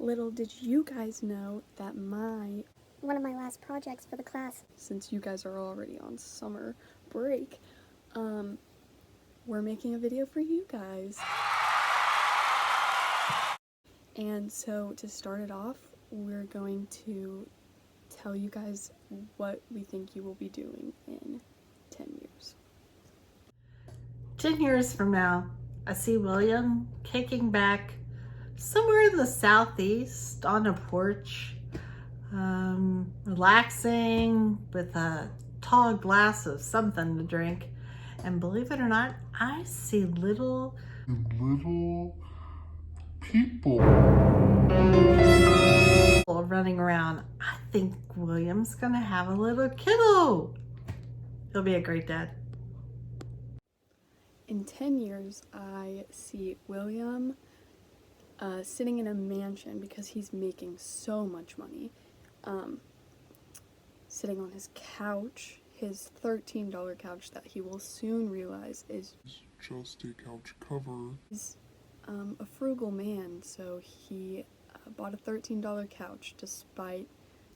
Little did you guys know that one of my last projects for the class, since you guys are already on summer break, we're making a video for you guys. And so to start it off, we're going to tell you guys what we think you will be doing in 10 years. 10 years from now, I see William kicking back somewhere in the southeast on a porch, relaxing with a tall glass of something to drink. And believe it or not, I see little people running around. I think William's gonna have a little kiddo. He'll be a great dad. In 10 years, I see William sitting in a mansion because he's making so much money, sitting on his couch, his $13 couch that he will soon realize is just a couch cover. He's a frugal man, so he bought a $13 couch despite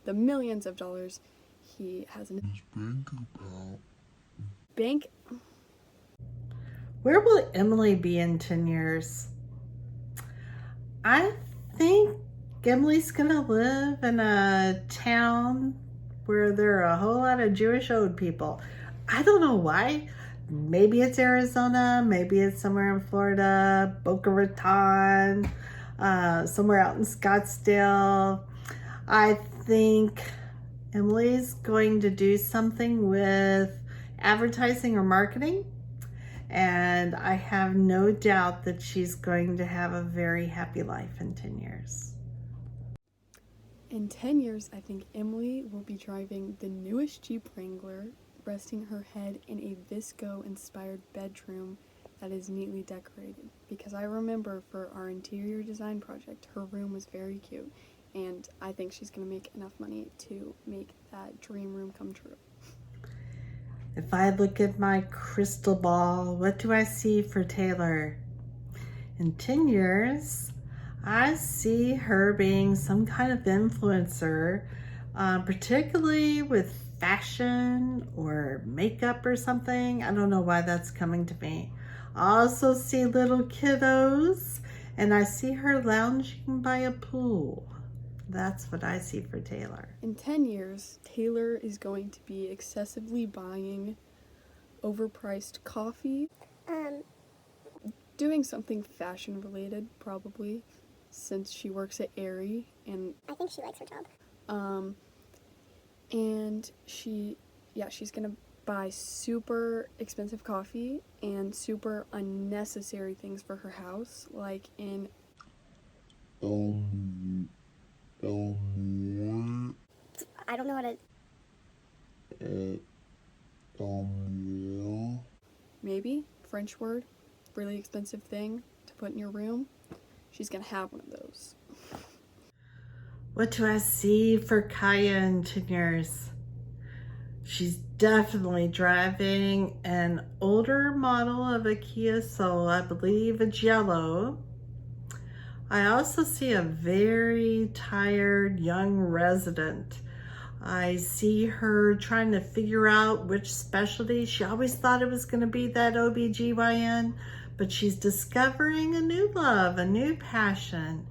the millions of dollars he has in his bank account. bank. Where will Emily be in 10 years? I think Emily's gonna live in a town where there are a whole lot of Jewish old people. I don't know why. Maybe it's Arizona, maybe it's somewhere in Florida, Boca Raton, somewhere out in Scottsdale. I think Emily's going to do something with advertising or marketing. And I have no doubt that she's going to have a very happy life in 10 years. In 10 years, I think Emily will be driving the newest Jeep Wrangler, resting her head in a Visco-inspired bedroom that is neatly decorated. Because I remember for our interior design project, her room was very cute, and I think she's going to make enough money to make that dream room come true. If I look at my crystal ball, what do I see for Taylor? In 10 years, I see her being some kind of influencer, particularly with fashion or makeup or something. I don't know why that's coming to me. I also see little kiddos, and I see her lounging by a pool. That's what I see for Taylor. In 10 years, Taylor is going to be excessively buying overpriced coffee, doing something fashion related probably, since she works at Aerie, and I think she likes her job. and she's gonna buy super expensive coffee and super unnecessary things for her house, like in I don't know what it. maybe French word, really expensive thing to put in your room. She's gonna have one of those. What do I see for Kaya in 10 years? She's definitely driving an older model of a Kia Soul. I believe it's yellow. I also see a very tired young resident. I see her trying to figure out which specialty. She always thought it was going to be that OBGYN, but she's discovering a new love, a new passion.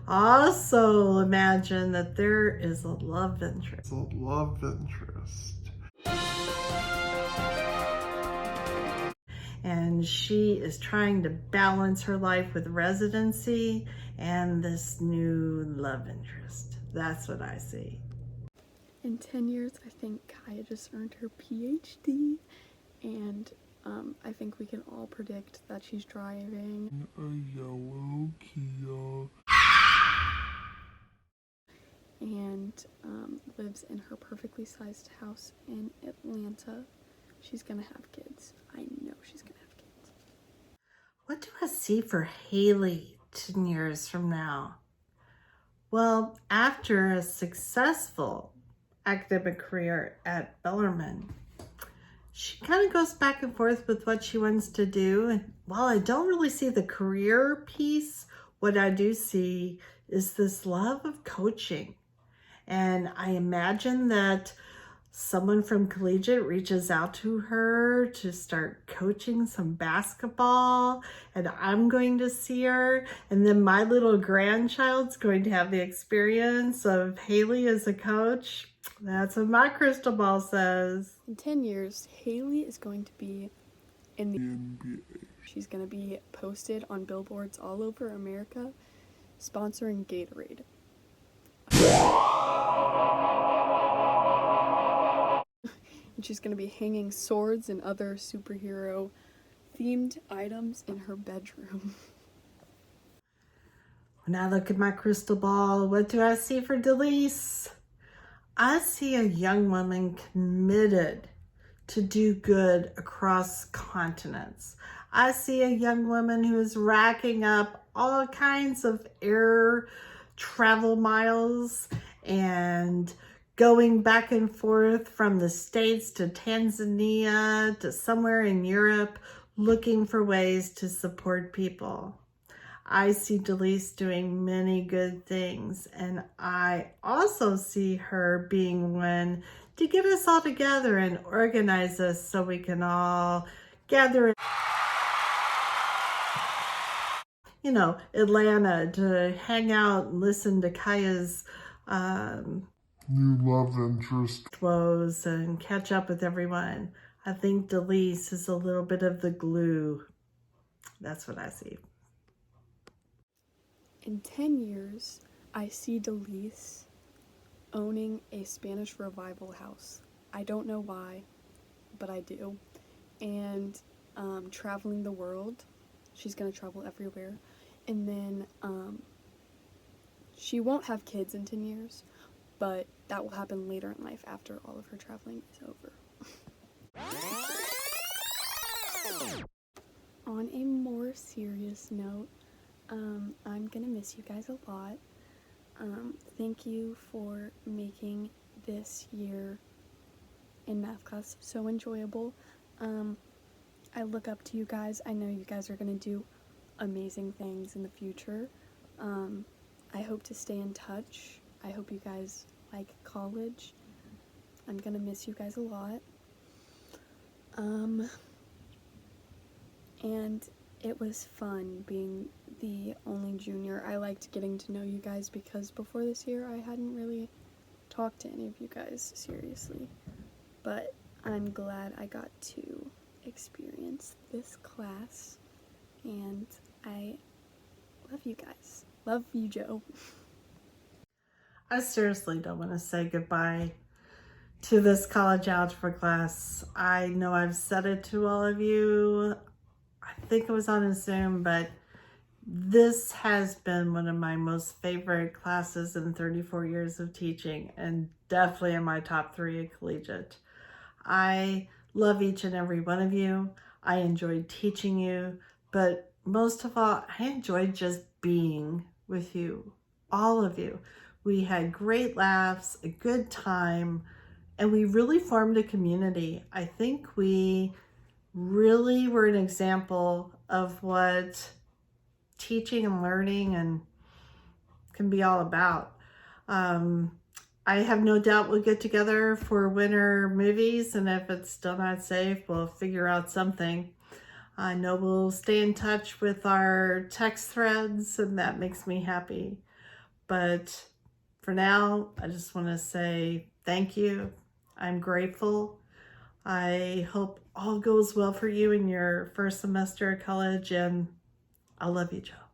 Also imagine that there is a love interest. And she is trying to balance her life with residency and this new love interest. That's what I see. In 10 years, I think Kaya just earned her PhD, and I think we can all predict that she's driving A yellow Kia. and lives in her perfectly sized house in Atlanta. She's gonna have kids. I know she's gonna have kids. What do I see for Haley 10 years from now? Well, after a successful academic career at Bellarmine, she kind of goes back and forth with what she wants to do. And while I don't really see the career piece, what I do see is this love of coaching. And I imagine that someone from collegiate reaches out to her to start coaching some basketball, and I'm going to see her, and then my little grandchild's going to have the experience of Haley as a coach. That's what my crystal ball says. In 10 years, Haley is going to be in the NBA. She's going to be posted on billboards all over America, sponsoring Gatorade. And she's going to be hanging swords and other superhero themed items in her bedroom. When I look at my crystal ball, what do I see for Delise? I see a young woman committed to do good across continents. I see a young woman who is racking up all kinds of air travel miles and going back and forth from the States to Tanzania to somewhere in Europe, looking for ways to support people. I see Delise doing many good things, and I also see her being one to get us all together and organize us so we can all gather, you know, Atlanta to hang out and listen to Kaya's New love interest. woes and catch up with everyone. I think Delise is a little bit of the glue. That's what I see. In 10 years, I see Delise owning a Spanish Revival house. I don't know why, but I do. And traveling the world. She's going to travel everywhere. And then she won't have kids in 10 years, but that will happen later in life after all of her traveling is over. On a more serious note, I'm gonna miss you guys a lot. Thank you for making this year in math class so enjoyable. I look up to you guys. I know you guys are gonna do amazing things in the future. I hope to stay in touch. I hope you guys like college. I'm gonna miss you guys a lot. And it was fun being the only junior. I liked getting to know you guys because before this year I hadn't really talked to any of you guys seriously. But I'm glad I got to experience this class, and I love you guys. Love you, Joe. I seriously don't want to say goodbye to this college algebra class. I know I've said it to all of you. I think it was on a Zoom, but this has been one of my most favorite classes in 34 years of teaching, and definitely in my top 3 at collegiate. I love each and every one of you. I enjoyed teaching you, but most of all, I enjoyed just being with you, all of you. We had great laughs, a good time, and we really formed a community. I think we really were an example of what teaching and learning and can be all about. I have no doubt we'll get together for winter movies, and if it's still not safe, we'll figure out something. I know we'll stay in touch with our text threads, and that makes me happy. But for now, I just want to say thank you. I'm grateful. I hope all goes well for you in your first semester of college, and I love you, Joe.